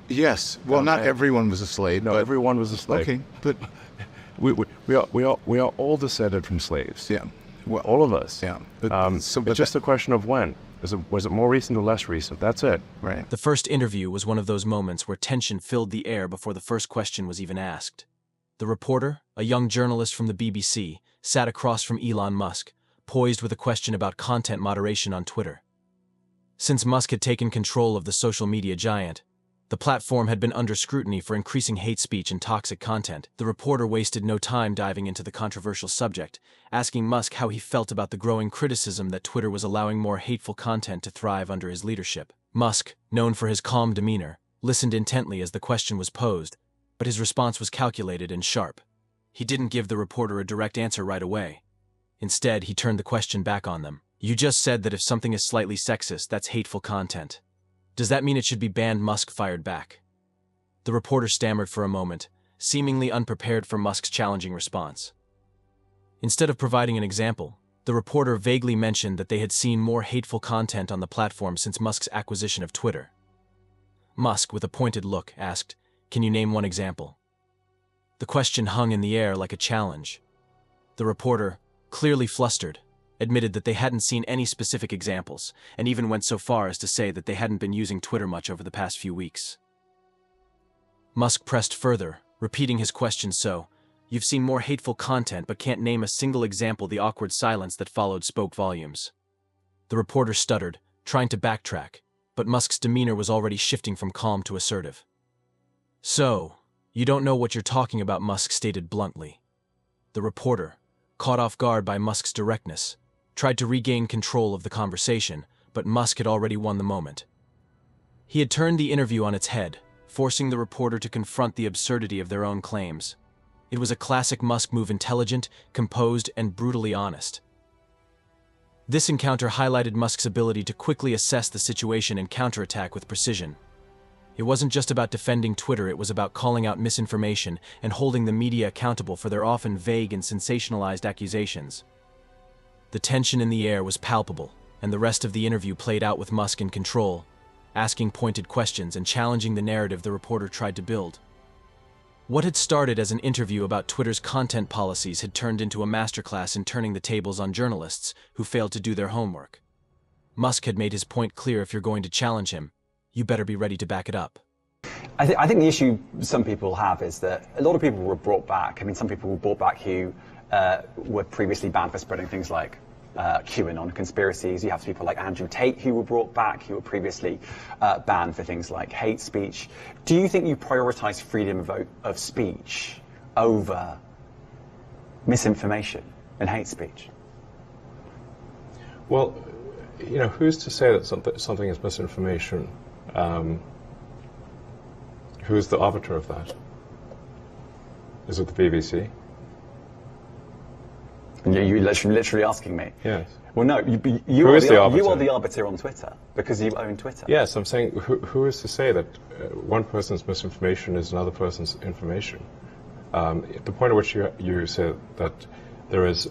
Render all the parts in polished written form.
Yes. Well, not everyone was a slave. No, but, everyone was a slave. Okay, but We are all descended from slaves. yeah. Well, All of us. yeah. It's just a question of when. Was it more recent or less recent? That's it. right. The first interview was one of those moments where tension filled the air before the first question was even asked. The reporter, a young journalist from the BBC, sat across from Elon Musk, poised with a question about content moderation on Twitter. Since Musk had taken control of the social media giant, the platform had been under scrutiny for increasing hate speech and toxic content. The reporter wasted no time diving into the controversial subject, asking Musk how he felt about the growing criticism that Twitter was allowing more hateful content to thrive under his leadership. Musk, known for his calm demeanor, listened intently as the question was posed, but his response was calculated and sharp. He didn't give the reporter a direct answer right away. Instead, he turned the question back on them. "You just said that if something is slightly sexist, that's hateful content. Does that mean it should be banned?" Musk fired back. The reporter stammered for a moment, seemingly unprepared for Musk's challenging response. Instead of providing an example, the reporter vaguely mentioned that they had seen more hateful content on the platform since Musk's acquisition of Twitter. Musk, with a pointed look, asked, "Can you name one example?" The question hung in the air like a challenge. The reporter, clearly flustered, admitted that they hadn't seen any specific examples, and even went so far as to say that they hadn't been using Twitter much over the past few weeks. Musk pressed further, repeating his question. "So, you've seen more hateful content but can't name a single example." The awkward silence that followed spoke volumes. The reporter stuttered, trying to backtrack, but Musk's demeanor was already shifting from calm to assertive. "So, you don't know what you're talking about," Musk stated bluntly. The reporter, caught off guard by Musk's directness, tried to regain control of the conversation, but Musk had already won the moment. He had turned the interview on its head, forcing the reporter to confront the absurdity of their own claims. It was a classic Musk move: intelligent, composed, and brutally honest. This encounter highlighted Musk's ability to quickly assess the situation and counterattack with precision. It wasn't just about defending Twitter, it was about calling out misinformation and holding the media accountable for their often vague and sensationalized accusations. The tension in the air was palpable, and the rest of the interview played out with Musk in control, asking pointed questions and challenging the narrative the reporter tried to build. What had started as an interview about Twitter's content policies had turned into a masterclass in turning the tables on journalists who failed to do their homework. Musk had made his point clear: if you're going to challenge him, you better be ready to back it up. I think the issue some people have is that a lot of people were brought back. I mean, some people were brought back who were previously banned for spreading things like QAnon conspiracies. You have people like Andrew Tate who were brought back, who were previously banned for things like hate speech. Do you think you prioritize freedom of speech over misinformation and hate speech? Well, you know, who's to say that something is misinformation? Who's the arbiter of that? Is it the BBC? You're literally asking me? Yes. Well, no, you are the arbiter on Twitter, because you own Twitter. Yes, I'm saying who is to say that one person's misinformation is another person's information? The point at which you said that there is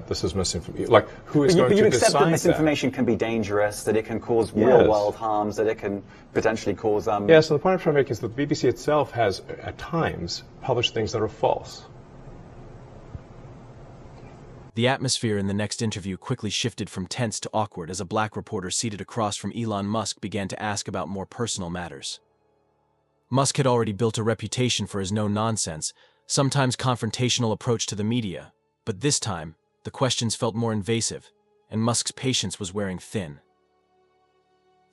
this is misinformation, like who is going to decide that? You accept that misinformation can be dangerous, that it can cause real-world harms, that it can potentially cause... Yeah, so the point I'm trying to make is that the BBC itself has, at times, published things that are false. The atmosphere in the next interview quickly shifted from tense to awkward as a black reporter seated across from Elon Musk began to ask about more personal matters. Musk had already built a reputation for his no-nonsense, sometimes confrontational approach to the media, but this time, the questions felt more invasive, and Musk's patience was wearing thin.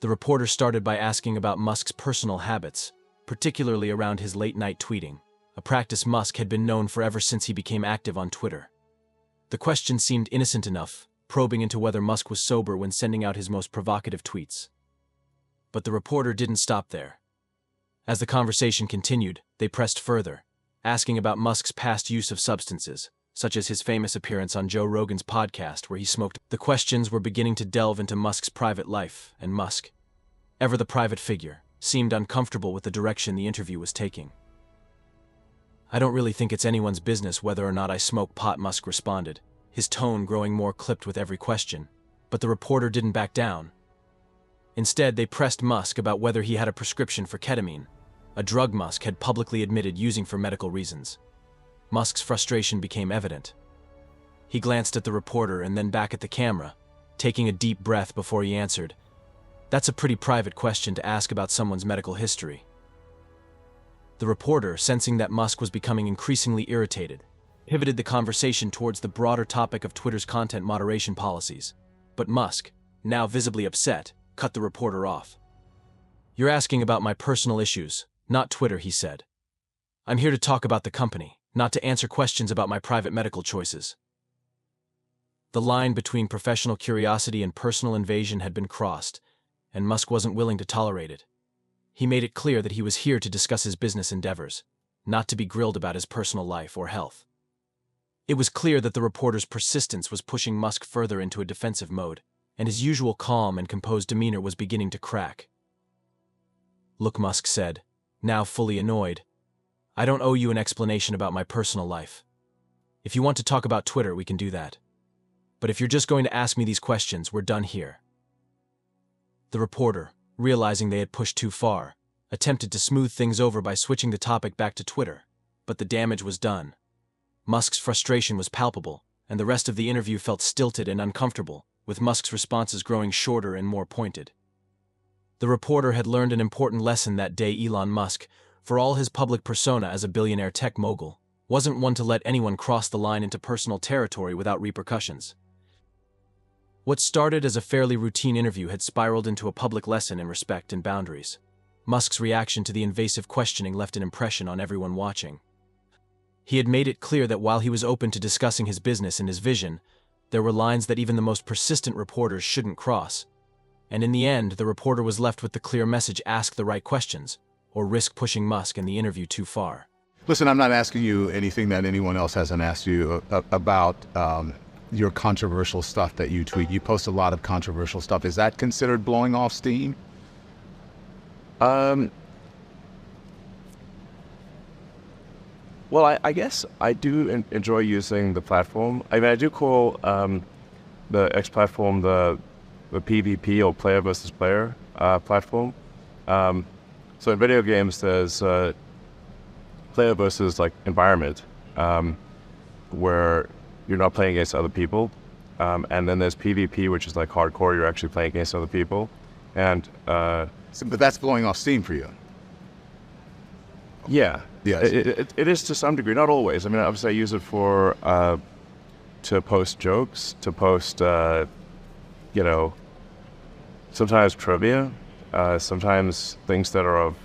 The reporter started by asking about Musk's personal habits, particularly around his late-night tweeting, a practice Musk had been known for ever since he became active on Twitter. The question seemed innocent enough, probing into whether Musk was sober when sending out his most provocative tweets. But the reporter didn't stop there. As the conversation continued, they pressed further, asking about Musk's past use of substances, such as his famous appearance on Joe Rogan's podcast where he smoked. The questions were beginning to delve into Musk's private life, and Musk, ever the private figure, seemed uncomfortable with the direction the interview was taking. "I don't really think it's anyone's business whether or not I smoke pot," Musk responded, his tone growing more clipped with every question. But the reporter didn't back down. Instead, they pressed Musk about whether he had a prescription for ketamine, a drug Musk had publicly admitted using for medical reasons. Musk's frustration became evident. He glanced at the reporter and then back at the camera, taking a deep breath before he answered, "That's a pretty private question to ask about someone's medical history." The reporter, sensing that Musk was becoming increasingly irritated, pivoted the conversation towards the broader topic of Twitter's content moderation policies. But Musk, now visibly upset, cut the reporter off. "You're asking about my personal issues, not Twitter," he said. "I'm here to talk about the company, not to answer questions about my private medical choices." The line between professional curiosity and personal invasion had been crossed, and Musk wasn't willing to tolerate it. He made it clear that he was here to discuss his business endeavors, not to be grilled about his personal life or health. It was clear that the reporter's persistence was pushing Musk further into a defensive mode, and his usual calm and composed demeanor was beginning to crack. "Look," Musk said, now fully annoyed, "I don't owe you an explanation about my personal life. If you want to talk about Twitter, we can do that. But if you're just going to ask me these questions, we're done here." The reporter, realizing they had pushed too far, attempted to smooth things over by switching the topic back to Twitter, but the damage was done. Musk's frustration was palpable, and the rest of the interview felt stilted and uncomfortable, with Musk's responses growing shorter and more pointed. The reporter had learned an important lesson that day. Elon Musk, for all his public persona as a billionaire tech mogul, wasn't one to let anyone cross the line into personal territory without repercussions. What started as a fairly routine interview had spiraled into a public lesson in respect and boundaries. Musk's reaction to the invasive questioning left an impression on everyone watching. He had made it clear that while he was open to discussing his business and his vision, there were lines that even the most persistent reporters shouldn't cross. And in the end, the reporter was left with the clear message: ask the right questions, or risk pushing Musk and the interview too far. Listen, I'm not asking you anything that anyone else hasn't asked you about your controversial stuff that you tweet. You post a lot of controversial stuff. Is that considered blowing off steam? Well, I guess I do enjoy using the platform. I mean, I do call the X platform the PvP, or player versus player platform. So in video games, there's player versus like environment, where you're not playing against other people, and then there's PvP, which is like hardcore. You're actually playing against other people, and But that's blowing off steam for you. yeah, Yes. it is to some degree, not always. I mean, obviously I use it for to post jokes, to post sometimes trivia, sometimes things that are of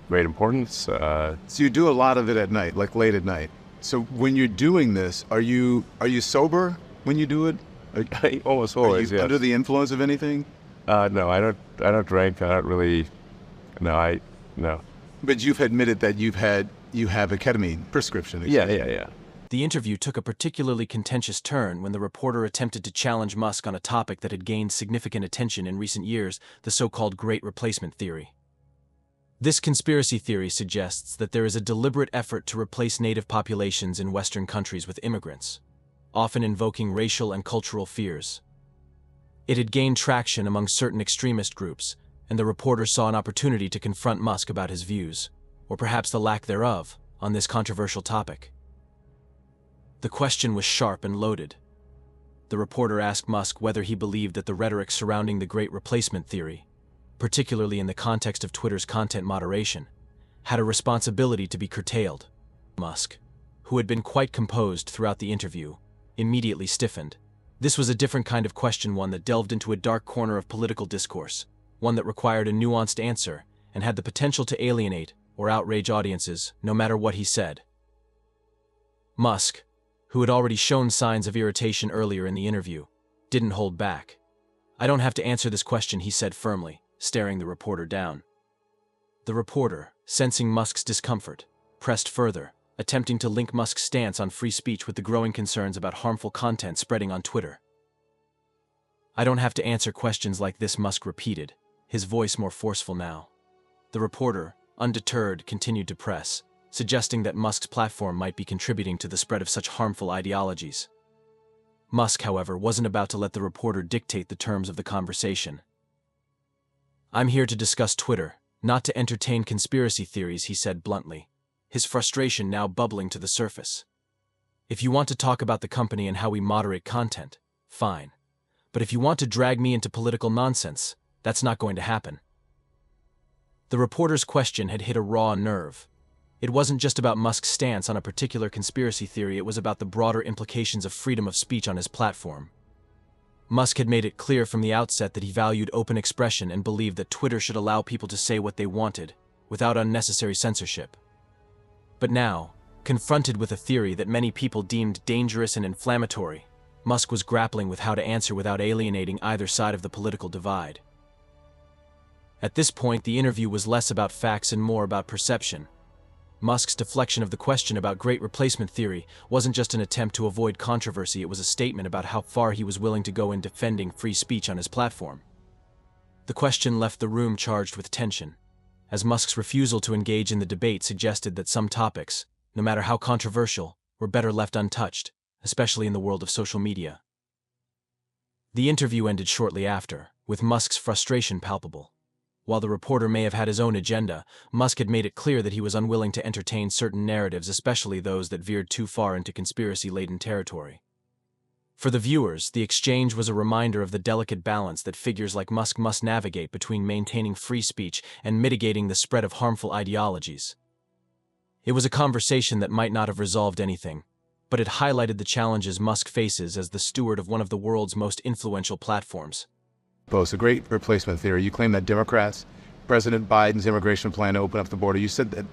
great importance. So you do a lot of it at night, like late at night. So when you're doing this, are you sober when you do it? Almost Are always, you yes. under the influence of anything? No, I don't drink. I don't really. No. But you've admitted that you have a ketamine prescription. Yeah. The interview took a particularly contentious turn when the reporter attempted to challenge Musk on a topic that had gained significant attention in recent years: the so-called Great Replacement Theory. This conspiracy theory suggests that there is a deliberate effort to replace native populations in Western countries with immigrants, often invoking racial and cultural fears. It had gained traction among certain extremist groups, and the reporter saw an opportunity to confront Musk about his views, or perhaps the lack thereof, on this controversial topic. The question was sharp and loaded. The reporter asked Musk whether he believed that the rhetoric surrounding the Great Replacement Theory, particularly in the context of Twitter's content moderation, had a responsibility to be curtailed. Musk, who had been quite composed throughout the interview, immediately stiffened. This was a different kind of question, one that delved into a dark corner of political discourse, one that required a nuanced answer and had the potential to alienate or outrage audiences, no matter what he said. Musk, who had already shown signs of irritation earlier in the interview, didn't hold back. "I don't have to answer this question," he said firmly, staring the reporter down. The reporter, sensing Musk's discomfort, pressed further, attempting to link Musk's stance on free speech with the growing concerns about harmful content spreading on Twitter. "I don't have to answer questions like this," Musk repeated, his voice more forceful now. The reporter, undeterred, continued to press, suggesting that Musk's platform might be contributing to the spread of such harmful ideologies. Musk, however, wasn't about to let the reporter dictate the terms of the conversation. "I'm here to discuss Twitter, Not to entertain conspiracy theories, he said bluntly, his frustration now bubbling to the surface. If you want to talk about the company and how we moderate content, fine. But if you want to drag me into political nonsense, that's not going to happen. The reporter's question had hit a raw nerve. It wasn't just about Musk's stance on a particular conspiracy theory, it was about the broader implications of freedom of speech on his platform. Musk had made it clear from the outset that he valued open expression and believed that Twitter should allow people to say what they wanted, without unnecessary censorship. But now, confronted with a theory that many people deemed dangerous and inflammatory, Musk was grappling with how to answer without alienating either side of the political divide. At this point, the interview was less about facts and more about perception. Musk's deflection of the question about great replacement theory wasn't just an attempt to avoid controversy, it was a statement about how far he was willing to go in defending free speech on his platform. The question left the room charged with tension, as Musk's refusal to engage in the debate suggested that some topics, no matter how controversial, were better left untouched, especially in the world of social media. The interview ended shortly after, with Musk's frustration palpable. While the reporter may have had his own agenda, Musk had made it clear that he was unwilling to entertain certain narratives, especially those that veered too far into conspiracy-laden territory. For the viewers, the exchange was a reminder of the delicate balance that figures like Musk must navigate between maintaining free speech and mitigating the spread of harmful ideologies. It was a conversation that might not have resolved anything, but it highlighted the challenges Musk faces as the steward of one of the world's most influential platforms. A great replacement theory. You claim that Democrats, President Biden's immigration plan to open up the border, you said that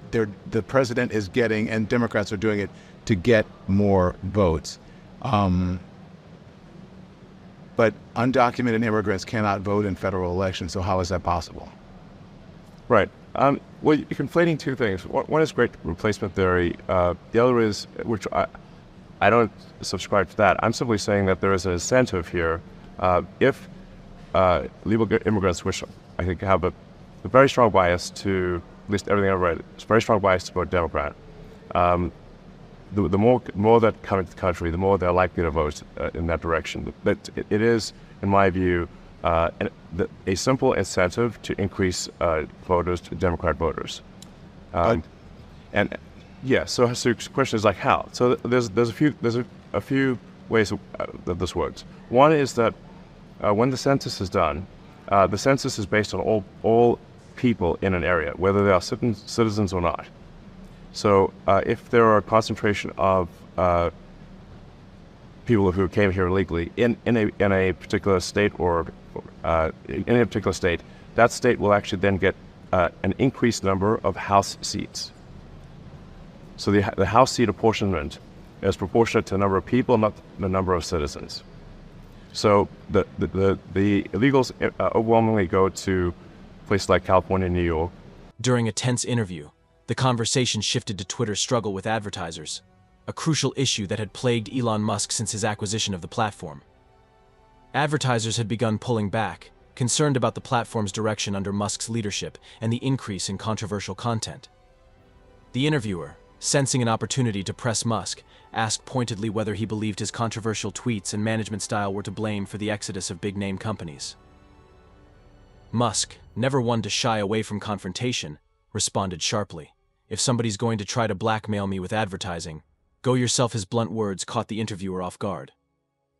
the president is getting, and Democrats are doing it to get more votes. But undocumented immigrants cannot vote in federal elections, so how is that possible? Right. Well, you're conflating two things. One is great replacement theory. The other is, which I don't subscribe to that. I'm simply saying that there is an incentive here. If legal immigrants, which I think have a very strong bias to, at least everything I've read, it's a very strong bias to vote Democrat. The more that come into the country, the more they're likely to vote in that direction. But it is, in my view, a simple incentive to increase voters, Democrat voters. So the question is like how? So there's a few ways that this works. One is that when the census is done, the census is based on all people in an area, whether they are citizens or not. So if there are a concentration of people who came here illegally in a particular state or in a particular state, that state will actually then get an increased number of House seats. So the House seat apportionment is proportionate to the number of people, not the number of citizens. So the illegals overwhelmingly go to places like California and New York. During a tense interview, the conversation shifted to Twitter's struggle with advertisers, a crucial issue that had plagued Elon Musk since his acquisition of the platform. Advertisers had begun pulling back, concerned about the platform's direction under Musk's leadership and the increase in controversial content. The interviewer, sensing an opportunity to press Musk, asked pointedly whether he believed his controversial tweets and management style were to blame for the exodus of big-name companies. Musk, never one to shy away from confrontation, responded sharply, "If somebody's going to try to blackmail me with advertising, go yourself." His blunt words caught the interviewer off guard.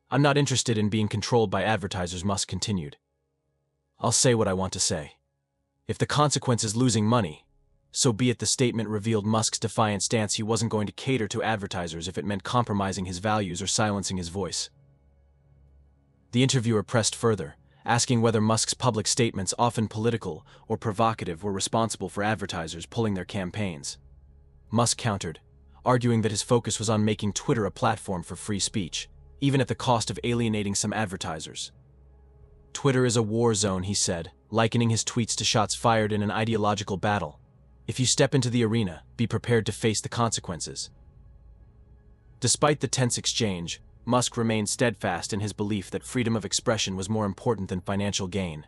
"I'm not interested in being controlled by advertisers," Musk continued. "I'll say what I want to say. If the consequence is losing money, so be it." The statement revealed Musk's defiant stance. He wasn't going to cater to advertisers if it meant compromising his values or silencing his voice. The interviewer pressed further, asking whether Musk's public statements, often political or provocative, were responsible for advertisers pulling their campaigns. Musk countered, arguing that his focus was on making Twitter a platform for free speech, even at the cost of alienating some advertisers. "Twitter is a war zone," he said, likening his tweets to shots fired in an ideological battle. "If you step into the arena, be prepared to face the consequences." Despite the tense exchange, Musk remained steadfast in his belief that freedom of expression was more important than financial gain.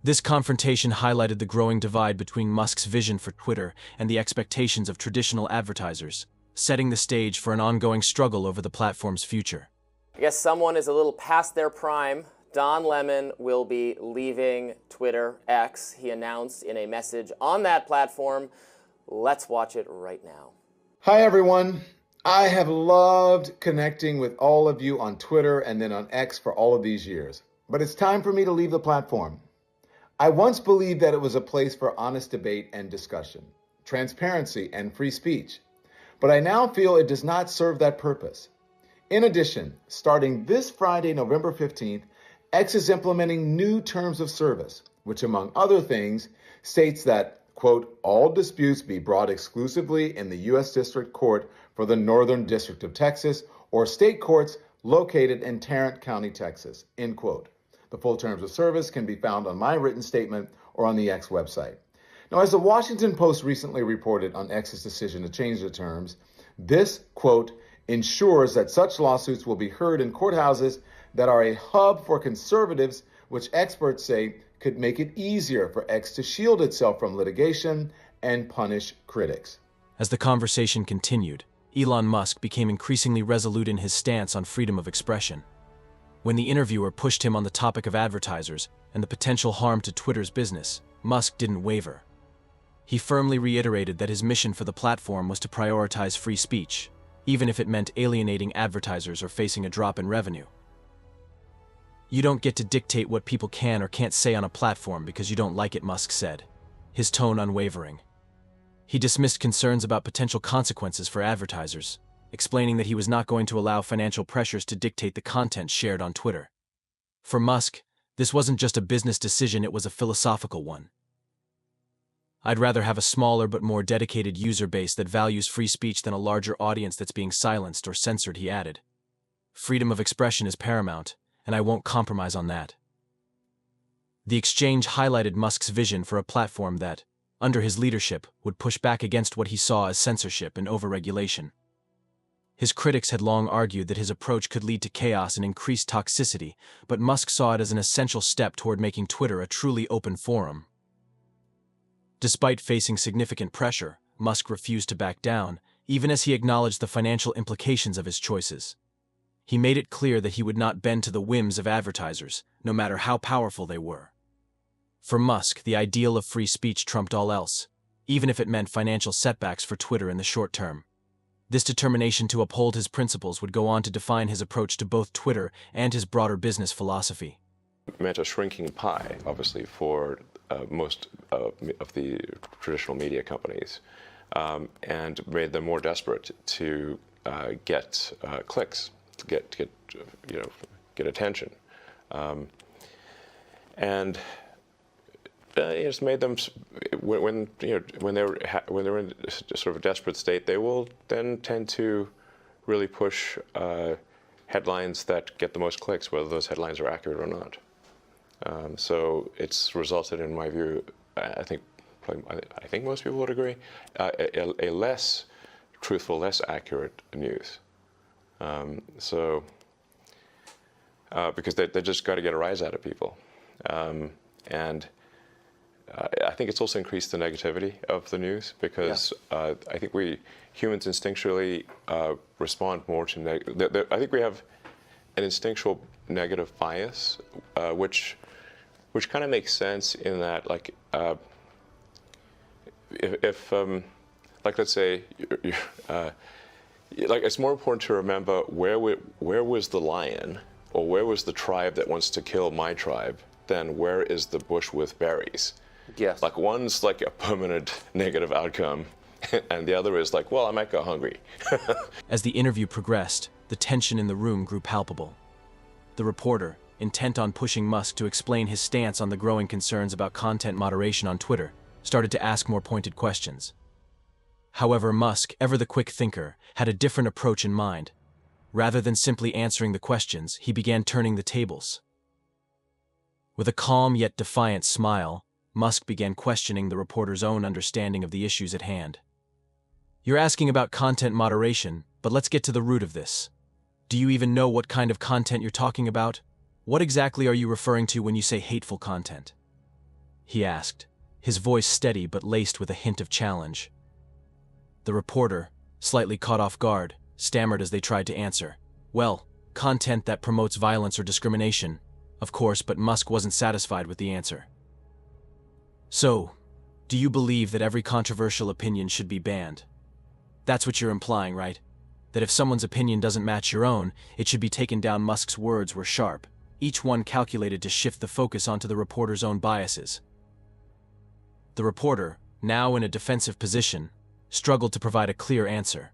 This confrontation highlighted the growing divide between Musk's vision for Twitter and the expectations of traditional advertisers, setting the stage for an ongoing struggle over the platform's future. I guess someone is a little past their prime Don Lemon will be leaving Twitter X, he announced in a message on that platform. Let's watch it right now. Hi, everyone. I have loved connecting with all of you on Twitter and then on X for all of these years. But it's time for me to leave the platform. I once believed that it was a place for honest debate and discussion, transparency and free speech. But I now feel it does not serve that purpose. In addition, starting this Friday, November 15th, X is implementing new terms of service, which among other things states that, quote, all disputes be brought exclusively in the U.S. District Court for the Northern District of Texas or state courts located in Tarrant County, Texas, end quote. The full terms of service can be found on my written statement or on the X website. Now, as the Washington Post recently reported on X's decision to change the terms, this, quote, ensures that such lawsuits will be heard in courthouses that are a hub for conservatives, which experts say could make it easier for X to shield itself from litigation and punish critics. As the conversation continued, Elon Musk became increasingly resolute in his stance on freedom of expression. When the interviewer pushed him on the topic of advertisers and the potential harm to Twitter's business, Musk didn't waver. He firmly reiterated that his mission for the platform was to prioritize free speech, even if it meant alienating advertisers or facing a drop in revenue. You don't get to dictate what people can or can't say on a platform because you don't like it, Musk said, his tone unwavering. He dismissed concerns about potential consequences for advertisers, explaining that he was not going to allow financial pressures to dictate the content shared on Twitter. For Musk, this wasn't just a business decision, it was a philosophical one. I'd rather have a smaller but more dedicated user base that values free speech than a larger audience that's being silenced or censored, he added. Freedom of expression is paramount, and I won't compromise on that. The exchange highlighted Musk's vision for a platform that, under his leadership, would push back against what he saw as censorship and overregulation. His critics had long argued that his approach could lead to chaos and increased toxicity, but Musk saw it as an essential step toward making Twitter a truly open forum. Despite facing significant pressure, Musk refused to back down, even as he acknowledged the financial implications of his choices. He made it clear that he would not bend to the whims of advertisers, no matter how powerful they were. For Musk, the ideal of free speech trumped all else, even if it meant financial setbacks for Twitter in the short term. This determination to uphold his principles would go on to define his approach to both Twitter and his broader business philosophy. It meant a shrinking pie, obviously, for most of the traditional media companies, and made them more desperate to get clicks, to get attention, and it just made them, when they're in sort of a desperate state, they will then tend to really push headlines that get the most clicks, whether those headlines are accurate or not. So it's resulted, in my view, I think most people would agree, a less truthful, less accurate news. Because they just got to get a rise out of people, and I think it's also increased the negativity of the news because I think we humans instinctually respond more to I think we have an instinctual negative bias, which kind of makes sense in that, like, if like, let's say, like, it's more important to remember where was the lion or where was the tribe that wants to kill my tribe than where is the bush with berries. Yes. Like, one's like a permanent negative outcome, and the other is like, well, I might go hungry. As the interview progressed, the tension in the room grew palpable. The reporter, intent on pushing Musk to explain his stance on the growing concerns about content moderation on Twitter, started to ask more pointed questions. However, Musk, ever the quick thinker, had a different approach in mind. Rather than simply answering the questions, he began turning the tables. With a calm yet defiant smile, Musk began questioning the reporter's own understanding of the issues at hand. You're asking about content moderation, but let's get to the root of this. Do you even know what kind of content you're talking about? What exactly are you referring to when you say hateful content? He asked, his voice steady but laced with a hint of challenge. The reporter, slightly caught off guard, stammered as they tried to answer. Well, content that promotes violence or discrimination, Of course, but Musk wasn't satisfied with the answer. So, do you believe that every controversial opinion should be banned? That's what you're implying, right? That if someone's opinion doesn't match your own, it should be taken down. Musk's words were sharp, each one calculated to shift the focus onto the reporter's own biases. The reporter, now in a defensive position, struggled to provide a clear answer.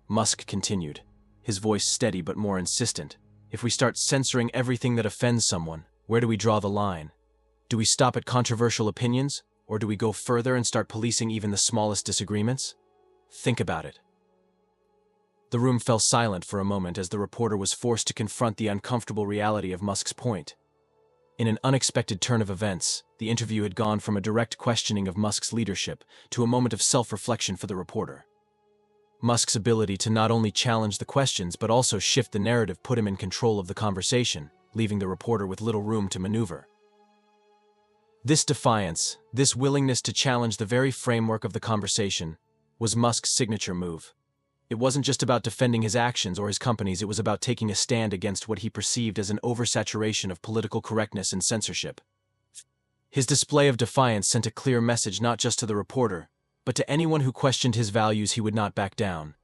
Musk continued, his voice steady but more insistent. If we start censoring everything that offends someone, where do we draw the line? Do we stop at controversial opinions, or do we go further and start policing even the smallest disagreements? Think about it. The room fell silent for a moment as the reporter was forced to confront the uncomfortable reality of Musk's point. In an unexpected turn of events, the interview had gone from a direct questioning of Musk's leadership to a moment of self-reflection for the reporter. Musk's ability to not only challenge the questions but also shift the narrative put him in control of the conversation, leaving the reporter with little room to maneuver. This defiance, this willingness to challenge the very framework of the conversation, was Musk's signature move. It wasn't just about defending his actions or his company's, it was about taking a stand against what he perceived as an oversaturation of political correctness and censorship. His display of defiance sent a clear message not just to the reporter, but to anyone who questioned his values. He would not back down.